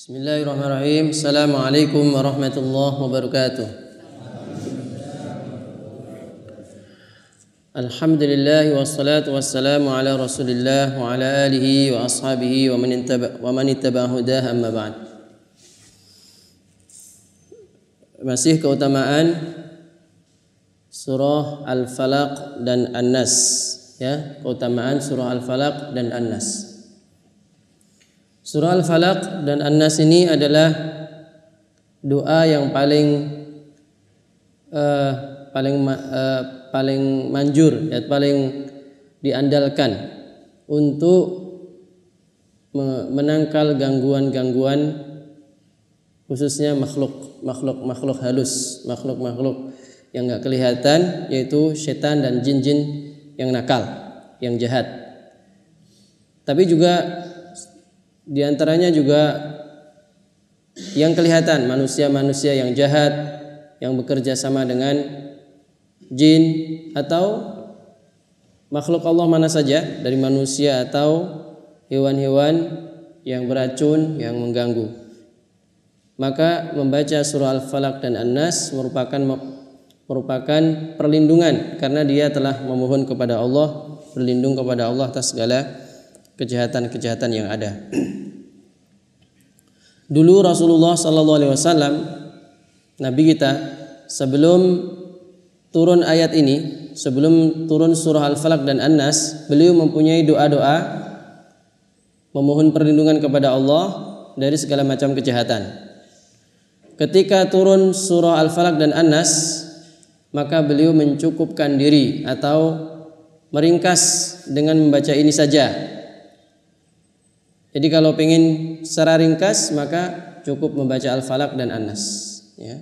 Bismillahirrahmanirrahim. Assalamualaikum warahmatullahi wabarakatuh. Alhamdulillah wassalatu wassalamu ala Rasulillah wa ala alihi wa ashabihi wa man ittaba hudah, amma ba'd. Masih keutamaan surah Al-Falaq dan An-Nas, ya, keutamaan surah Al-Falaq dan An-Nas. Surah Al-Falaq dan An-Nas ini adalah doa yang paling manjur, ya, paling diandalkan untuk menangkal gangguan-gangguan, khususnya makhluk halus, makhluk yang enggak kelihatan, yaitu setan dan jin-jin yang nakal, yang jahat. Tapi juga di antaranya juga yang kelihatan, manusia-manusia yang jahat yang bekerja sama dengan jin atau makhluk Allah mana saja, dari manusia atau hewan-hewan yang beracun yang mengganggu. Maka membaca surah Al-Falaq dan An-Nas merupakan perlindungan, karena dia telah memohon kepada Allah, berlindung kepada Allah atas segala kejahatan-kejahatan yang ada. Dulu Rasulullah sallallahu alaihi wasallam, Nabi kita, sebelum turun ayat ini, sebelum turun surah Al-Falaq dan An-Nas, beliau mempunyai doa-doa memohon perlindungan kepada Allah dari segala macam kejahatan. Ketika turun surah Al-Falaq dan An-Nas, maka beliau mencukupkan diri atau meringkas dengan membaca ini saja. Jadi kalau pengen secara ringkas, maka cukup membaca Al-Falaq dan An-Nas, ya.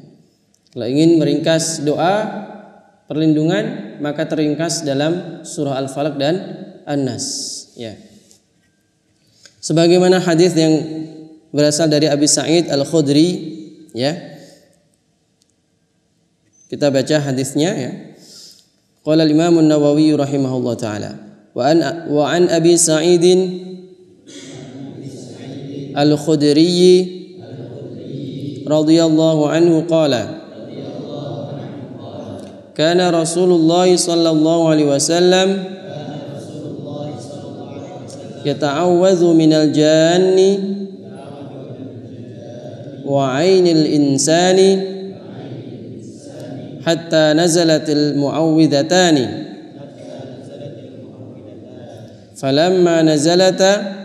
Kalau ingin meringkas doa perlindungan, maka teringkas dalam surah Al-Falaq dan An-Nas, ya. Sebagaimana hadis yang berasal dari Abi Sa'id Al-Khudri, ya. Kita baca hadisnya, ya. Qala al-Imam An-Nawawi rahimahullah taala, wa an Abi Sa'idin Al-Khudri radhiyallahu anhu qala kana Rasulullah sallallahu alaihi wasallam yata'awwadhu minal janni wa 'ainil insani hatta nazalatil mu'awwidhatani falamma nazalata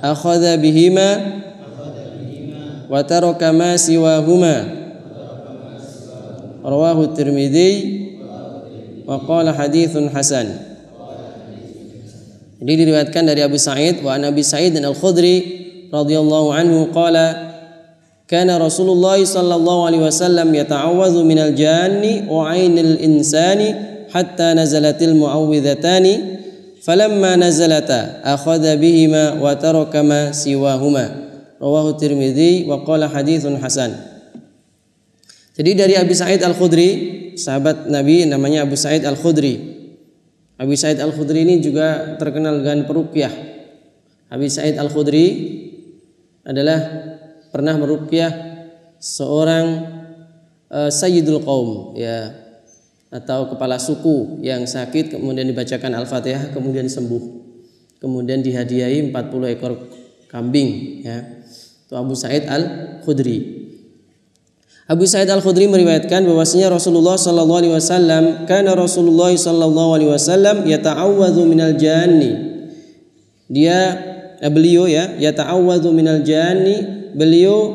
akhadha bihima wa taraka ma siwahuma, rawahu Tirmidzi wa qala haditsun hasan. Jadi diriwayatkan dari Abu Sa'id, wa Nabi Sa'id Al-Khudri radhiyallahu anhu qala kana Rasulullah sallallahu alaihi wasallam yata'awwadhu minal janni wa 'ainil insani hatta nazalatil mu'awwidhatani falamma nazalata akhadha bihima wa taraka ma siwahuma, rawahu Tirmidzi wa qala haditsun hasan. Jadi dari Abi Sa'id Al-Khudri, sahabat Nabi namanya Abu Sa'id Al-Khudri. Abu Sa'id Al-Khudri ini juga terkenal dengan peruqyah. Abu Sa'id Al-Khudri adalah pernah meruqyah seorang sayyidul qaum, ya, atau kepala suku yang sakit, kemudian dibacakan Al-Fatihah, kemudian sembuh, kemudian dihadiahi 40 ekor kambing, ya. Itu Abu Sa'id Al-Khudri. Abu Sa'id Al-Khudri meriwayatkan bahwasanya Rasulullah sallallahu alaihi wasallam, kana Rasulullah sallallahu alaihi wasallam yata'awwadhu minal janni. Beliau, ya, yata'awwadhu minal janni, beliau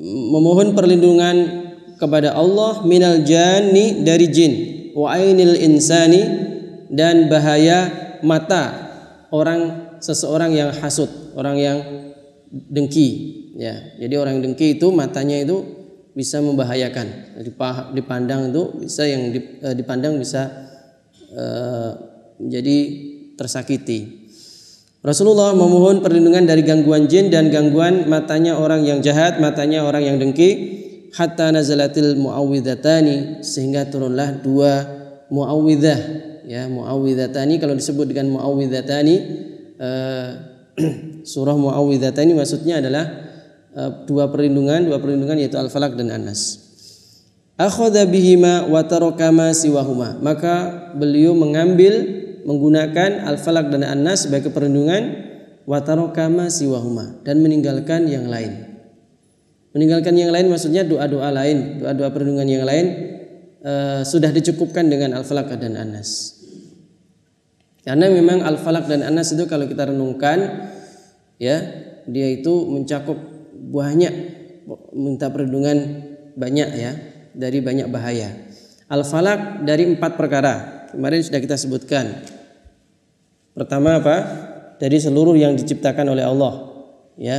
memohon perlindungan kepada Allah minal janni, dari jin, wa ainil insani, dan bahaya mata seseorang yang hasud, orang yang dengki, ya. Jadi orang yang dengki itu matanya itu bisa membahayakan. Dipandang itu bisa, yang dipandang bisa menjadi tersakiti. Rasulullah memohon perlindungan dari gangguan jin dan gangguan matanya orang yang jahat, matanya orang yang dengki, hatta nazalatil mu'awwidhatani, sehingga turunlah dua mu'awwidhah, ya. Mu'awwidhatani kalau disebut dengan mu'awwidhatani Surah Muawwidzatain maksudnya adalah dua perlindungan yaitu Al-Falaq dan An-Nas. Akhadha bihima wa taraka ma siwahuma. Maka beliau menggunakan Al-Falaq dan An-Nas sebagai perlindungan, wa taraka ma siwahuma, dan meninggalkan yang lain. Meninggalkan yang lain maksudnya doa-doa lain, doa-doa perlindungan yang lain sudah dicukupkan dengan Al-Falaq dan An-Nas. Karena memang Al-Falaq dan An-Nas itu kalau kita renungkan, ya, dia itu mencakup banyak, minta perlindungan banyak, ya, dari banyak bahaya. Al-Falaq dari 4 perkara. Kemarin sudah kita sebutkan. Pertama apa? Dari seluruh yang diciptakan oleh Allah, ya.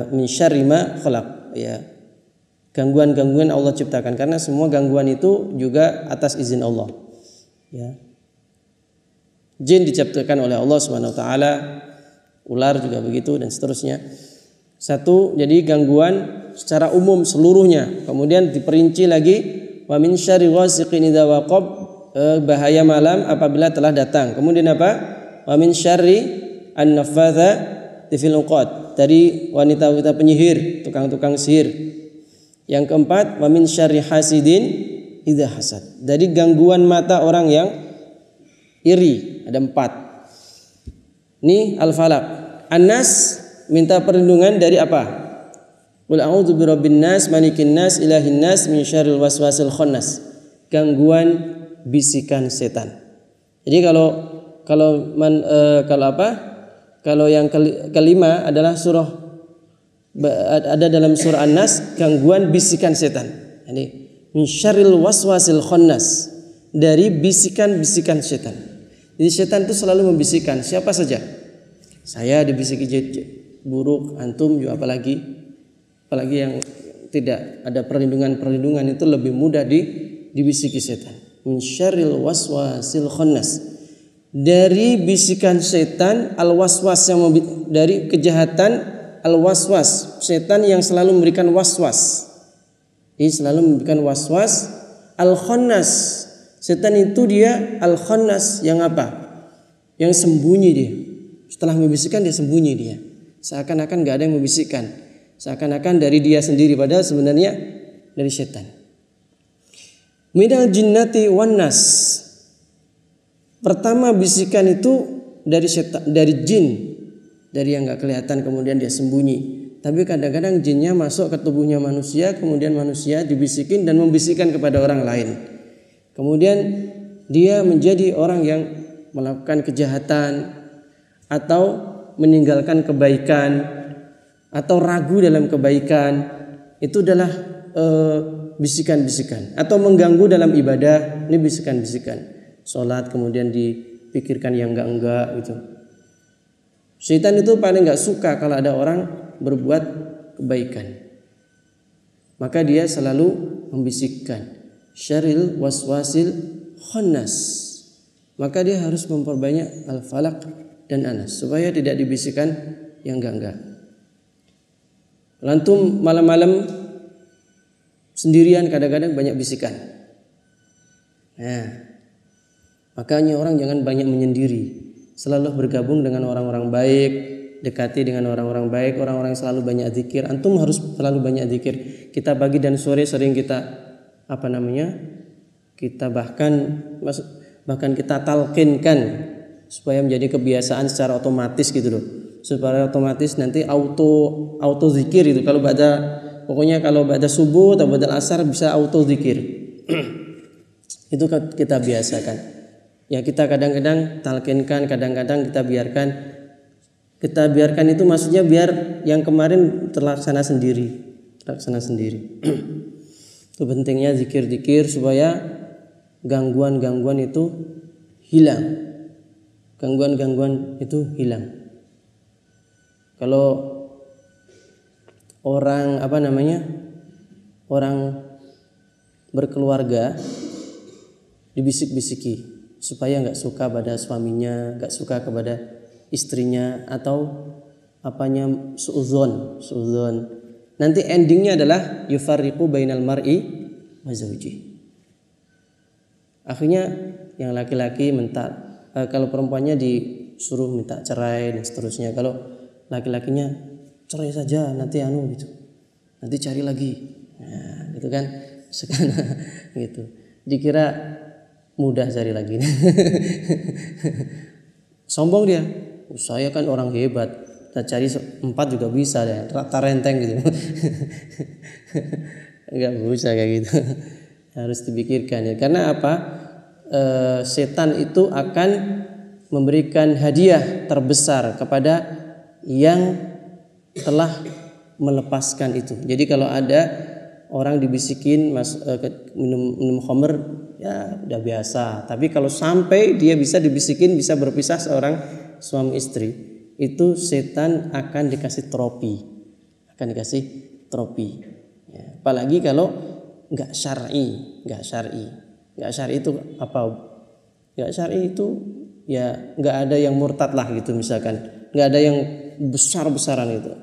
Min syarri ma khalaq, ya. Gangguan-gangguan Allah ciptakan, karena semua gangguan itu juga atas izin Allah, ya. Jin diciptakan oleh Allah Subhanahu wa taala, ular juga begitu, dan seterusnya. Satu, jadi gangguan secara umum seluruhnya. Kemudian diperinci lagi, wa min syarri ghasiqin idza waqab, bahaya malam apabila telah datang. Kemudian apa? Wa min syarri an-naffatha fil 'uqad, dari wanita-wanita penyihir, tukang-tukang sihir. Yang keempat, wa min syarri hasidin idza hasad, dari gangguan mata orang yang iri. Ada 4. Ini Al-Falaq. An-Nas minta perlindungan dari apa? Qul a'udzu birabbin nas, malikin nas, ilahin nas, min syarril waswasil khannas, gangguan bisikan setan. Jadi kalau yang kelima adalah ada dalam surah An-Nas, gangguan bisikan setan. Jadi min syarril waswasil khannas, dari bisikan-bisikan setan. Jadi setan itu selalu membisikkan siapa saja. Saya dibisiki buruk, antum juga apalagi yang tidak ada perlindungan itu lebih mudah dibisiki setan. Min syarril waswasil khannas, dari bisikan setan, al-waswas, yang dari kejahatan al-waswas, setan yang selalu memberikan waswas. Jadi selalu memberikan waswas. Al-khannas, setan itu dia al-khannas yang apa? Yang sembunyi dia. Setelah membisikkan dia sembunyi dia. Seakan-akan gak ada yang membisikkan. Seakan-akan dari dia sendiri, padahal sebenarnya dari setan. Minal jinnati wan nas. Pertama bisikan itu dari setan, dari jin, dari yang gak kelihatan kemudian dia sembunyi. Tapi kadang-kadang jinnya masuk ke tubuhnya manusia, kemudian manusia dibisikin dan membisikkan kepada orang lain. Kemudian dia menjadi orang yang melakukan kejahatan atau meninggalkan kebaikan atau ragu dalam kebaikan. Itu adalah bisikan-bisikan. Atau mengganggu dalam ibadah, ini bisikan-bisikan. Sholat kemudian dipikirkan yang enggak gitu. Syaitan itu paling enggak suka kalau ada orang berbuat kebaikan. Maka dia selalu membisikkan syarril waswasil khannas. Maka dia harus memperbanyak Al-Falaq dan An-Nas supaya tidak dibisikkan yang enggak. Lantum malam-malam sendirian kadang-kadang banyak bisikan. Nah, makanya orang jangan banyak menyendiri. Selalu bergabung dengan orang-orang baik, dekati dengan orang-orang baik, orang-orang yang selalu banyak zikir. Antum harus selalu banyak zikir. Kita pagi dan sore sering kita kita bahkan kita talqinkan supaya menjadi kebiasaan secara otomatis gitu loh. Supaya otomatis nanti auto zikir itu. Kalau pada subuh atau pada asar bisa auto zikir. Itu kita biasakan. Ya, kita kadang-kadang talqinkan, kadang-kadang kita biarkan itu maksudnya biar yang kemarin terlaksana sendiri. Itu pentingnya zikir-zikir supaya gangguan-gangguan itu hilang. Gangguan-gangguan itu hilang. Kalau orang berkeluarga dibisik-bisiki supaya nggak suka pada suaminya, nggak suka kepada istrinya, atau suudzon. Nanti endingnya adalah yufarriqu bainal mar'i wa zawji. Akhirnya yang laki-laki kalau perempuannya suruh minta cerai dan seterusnya. Kalau laki-lakinya cerai saja nanti gitu. Nanti cari lagi. Nah, gitu kan. Sekarang gitu. Dikira mudah cari lagi. Sombong dia. Saya kan orang hebat. Kita cari 4 juga bisa deh. Rata renteng gitu. Enggak bisa kayak gitu. Harus dipikirkan ya. Karena apa? Setan itu akan memberikan hadiah terbesar kepada yang telah melepaskan itu. Jadi kalau ada orang dibisikin minum khamr, ya udah biasa. Tapi kalau sampai dia bisa dibisikin bisa berpisah seorang suami istri, itu setan akan dikasih trofi. Ya, apalagi kalau nggak syar'i itu apa? Nggak syar'i itu ya nggak ada yang murtad lah gitu misalkan, nggak ada yang besar-besaran itu,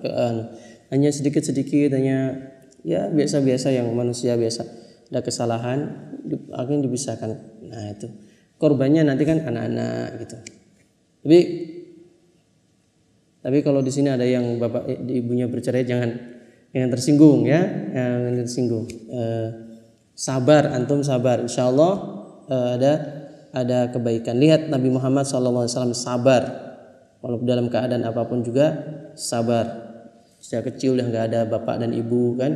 hanya sedikit-sedikit, hanya ya biasa-biasa yang manusia biasa, ada kesalahan akhirnya dipisahkan. Nah itu korbannya nanti kan anak-anak gitu. Tapi kalau di sini ada yang bapak ibunya bercerai, jangan tersinggung ya, jangan tersinggung. Sabar, antum sabar, insyaallah ada kebaikan. Lihat Nabi Muhammad SAW sabar, walaupun dalam keadaan apapun juga sabar. Sejak kecil udah nggak ada bapak dan ibu kan,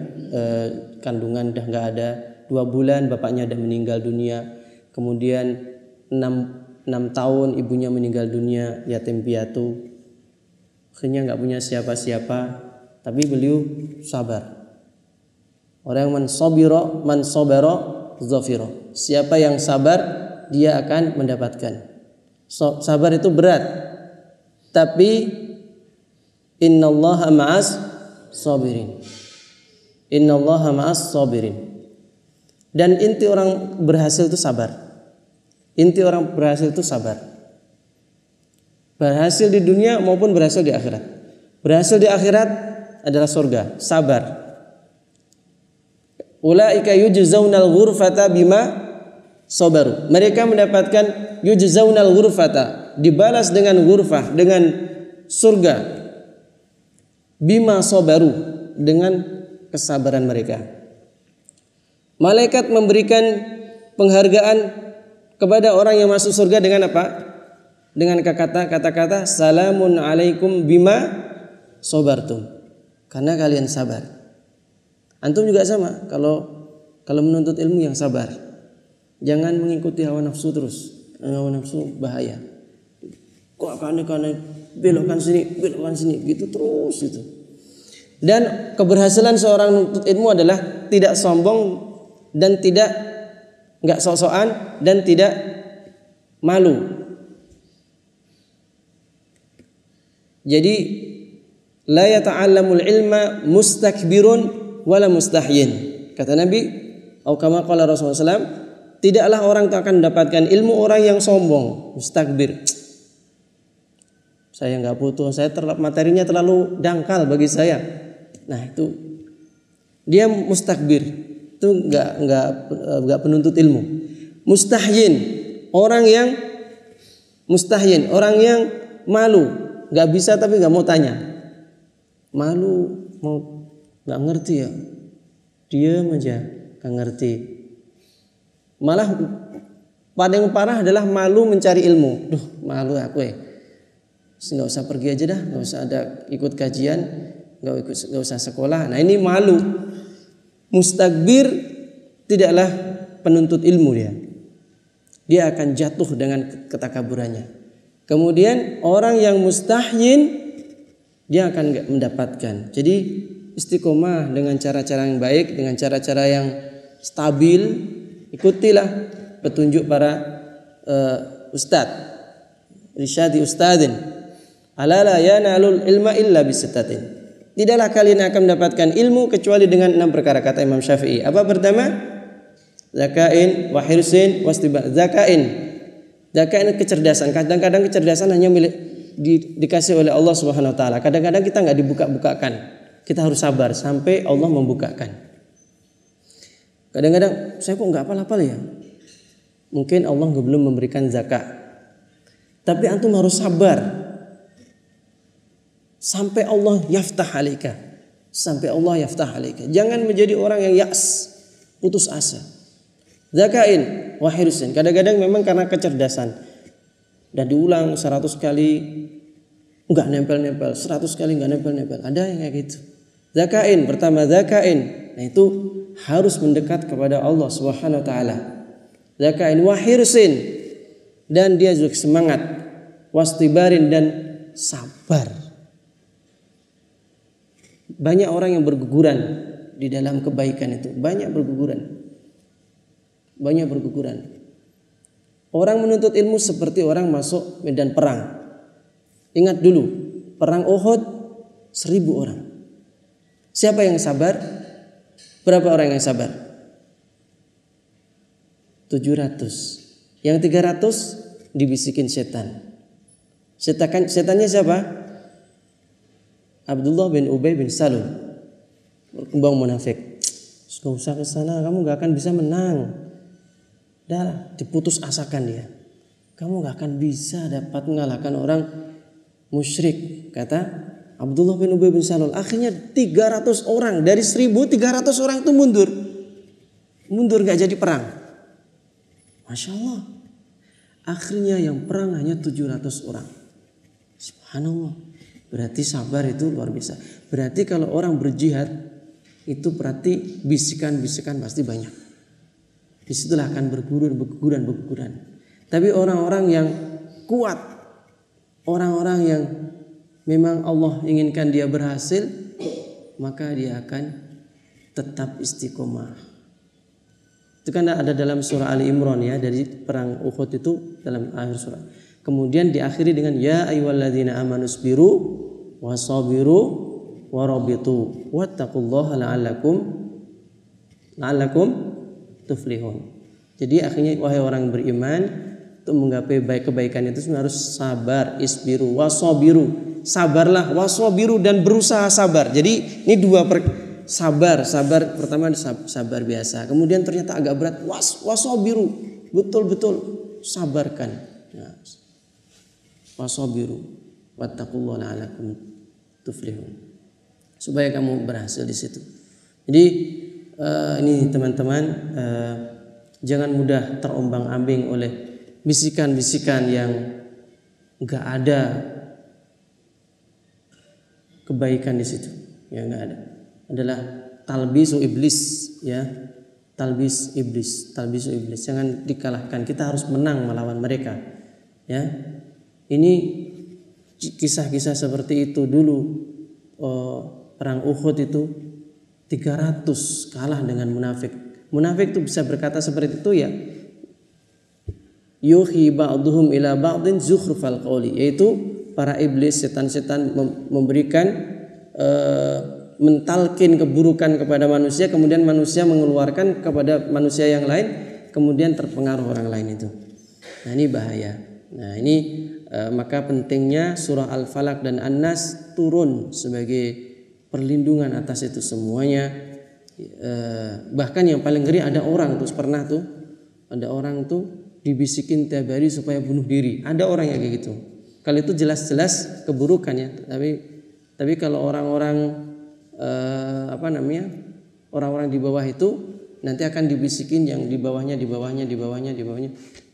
kandungan udah nggak ada, 2 bulan bapaknya udah meninggal dunia, kemudian 6 tahun ibunya meninggal dunia, yatim piatu, akhirnya nggak punya siapa-siapa, tapi beliau sabar. Orang man sabara zafira. Siapa yang sabar dia akan mendapatkan. Sabar itu berat, tapi innallaha ma'as sabirin. Innallaha ma'as sabirin. Dan inti orang berhasil itu sabar. Inti orang berhasil itu sabar. Berhasil di dunia maupun berhasil di akhirat. Berhasil di akhirat adalah surga, sabar. Ulaika yujzaunal ghurfata bima sabaru. Mereka mendapatkan yujzaunal ghurfata, dibalas dengan ghurfah, dengan surga. Bima sabaru, dengan kesabaran mereka. Malaikat memberikan penghargaan kepada orang yang masuk surga dengan apa? Dengan kata-kata salamun alaikum bima sabartum. Karena kalian sabar. Antum juga sama, kalau menuntut ilmu yang sabar. Jangan mengikuti hawa nafsu terus. Hawa nafsu bahaya. Kok akan belokkan sini gitu terus itu. Dan keberhasilan seorang menuntut ilmu adalah tidak sombong dan enggak sok-sokan dan tidak malu. Jadi la yata'allamul ilma mustakbirun wala mustahyin. Kata Nabi, atau kama qala Rasulullah SAW, tidaklah orang itu akan mendapatkan ilmu orang yang sombong, mustakbir. Saya enggak butuh, materinya terlalu dangkal bagi saya. Nah, itu dia mustakbir. Itu enggak penuntut ilmu. Mustahyin, orang yang malu, enggak bisa tapi enggak mau tanya. Malu, mau nggak ngerti ya, diam aja, nggak ngerti. Malah paling parah adalah malu mencari ilmu. Duh, malu aku ya. Nggak usah pergi aja dah, nggak usah ada ikut kajian, nggak usah sekolah. Nah ini malu. Mustakbir tidaklah penuntut ilmu dia. Dia akan jatuh dengan ketakaburannya. Kemudian orang yang mustahyin dia akan nggak mendapatkan. Jadi istiqomah dengan cara-cara yang baik, dengan cara-cara yang stabil. Ikutilah petunjuk para ustadz, irsyadi ustadzin. Ala la yanalul ilma illa bisitatin. Tidaklah kalian akan mendapatkan ilmu kecuali dengan 6 perkara, kata Imam Syafi'i. Apa pertama? Zakain wa hirsin wastiba. Zakain kecerdasan. Kadang-kadang kecerdasan hanya dikasih oleh Allah Subhanahu wa taala. Kadang-kadang kita enggak dibuka-bukakan. Kita harus sabar sampai Allah membukakan. Kadang-kadang saya kok enggak hafal-hafal ya. Mungkin Allah belum memberikan zakat. Tapi antum harus sabar sampai Allah yaftah alaika. Sampai Allah yaftah alaika. Jangan menjadi orang yang ya'as, putus asa. Zakain wa hirsin. Kadang-kadang memang karena kecerdasan. Dan diulang 100 kali enggak nempel-nempel, 100 kali enggak nempel-nempel. Ada yang kayak gitu. Zakain, pertama zakain. Nah itu harus mendekat kepada Allah Subhanahu wa taala. Zakain wa hirsin, dan dia juga semangat, wastibarin, dan sabar. Banyak orang yang berguguran di dalam kebaikan itu, banyak berguguran. Orang menuntut ilmu seperti orang masuk medan perang. Ingat dulu, perang Uhud 1000 orang. Siapa yang sabar? Berapa orang yang sabar? 700. Yang 300 dibisikin setan. Setannya siapa? Abdullah bin Ubay bin Salul. Berkembang munafik. Gak usah ke sana, kamu gak akan bisa menang. Dah, diputus asakan dia. Kamu gak akan bisa dapat mengalahkan orang musyrik, kata Abdullah bin Ubay bin Salul. Akhirnya 300 orang dari 1.300 orang itu mundur gak jadi perang. Masya Allah. Akhirnya yang perang hanya 700 orang. Subhanallah. Berarti sabar itu luar biasa. Berarti kalau orang berjihad itu berarti bisikan-bisikan pasti banyak. Disitulah akan berguguran. Tapi orang-orang yang kuat, orang-orang yang memang Allah inginkan dia berhasil, maka dia akan tetap istiqomah. Itu kan ada dalam surah Ali Imran ya, dari perang Uhud itu dalam akhir surah. Kemudian diakhiri dengan ya ayyuhalladzina amanu sabiru wasabiru warabitu wattaqullaha la'allakum tuflihun. Jadi akhirnya wahai orang beriman, untuk menggapai kebaikan itu harus sabar, isbiru wasabiru. Sabarlah, wasabiru, dan berusaha sabar. Jadi ini dua sabar pertama sabar biasa. Kemudian ternyata agak berat, wasabiru. Betul-betul sabarkan. Ya. Wasabiru wattaqullaha la'allakum tuflihun. Supaya kamu berhasil di situ. Jadi ini teman-teman, jangan mudah terombang-ambing oleh bisikan-bisikan yang enggak ada kebaikan di situ. Ya enggak ada. Adalah talbisu iblis, ya. Talbisu iblis. Jangan dikalahkan. Kita harus menang melawan mereka. Ya. Ini kisah-kisah seperti itu dulu, perang Uhud itu 300 kalah dengan munafik. Munafik itu bisa berkata seperti itu ya. Yuhi ba'duhum ila ba'din zukhrufal qawli, yaitu para iblis, setan-setan memberikan mentalkin keburukan kepada manusia, kemudian manusia mengeluarkan kepada manusia yang lain, kemudian terpengaruh orang lain itu. Nah, ini bahaya. Nah, ini maka pentingnya surah Al-Falaq dan An-Nas turun sebagai perlindungan atas itu semuanya. Bahkan yang paling ngeri ada orang tuh dibisikin tiap hari supaya bunuh diri. Ada orang yang kayak gitu. Kalau itu jelas-jelas keburukan ya. Tapi kalau orang-orang orang-orang di bawah itu nanti akan dibisikin yang di bawahnya.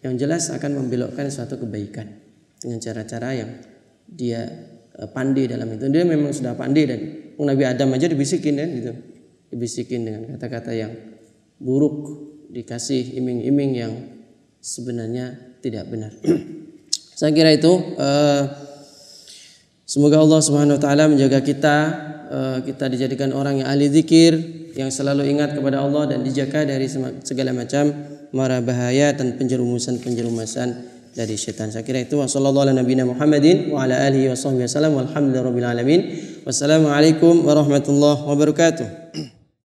Yang jelas akan membelokkan suatu kebaikan dengan cara-cara yang dia pandai dalam itu. Dia memang sudah pandai, dan Nabi Adam aja dibisikin kan gitu. Dibisikin dengan kata-kata yang buruk, dikasih iming-iming yang sebenarnya tidak benar. Saya kira itu semoga Allah Subhanahu wa taala menjaga kita dijadikan orang yang ahli zikir, yang selalu ingat kepada Allah dan dijaga dari segala macam mara bahaya dan penjerumusan dari syaitan. Saya kira itu. Wassallallahu ala nabiyina Muhammadin wa ala alihi wa sahbihi wasallam walhamdulillahirabbil alamin. Wassalamualaikum warahmatullahi wabarakatuh.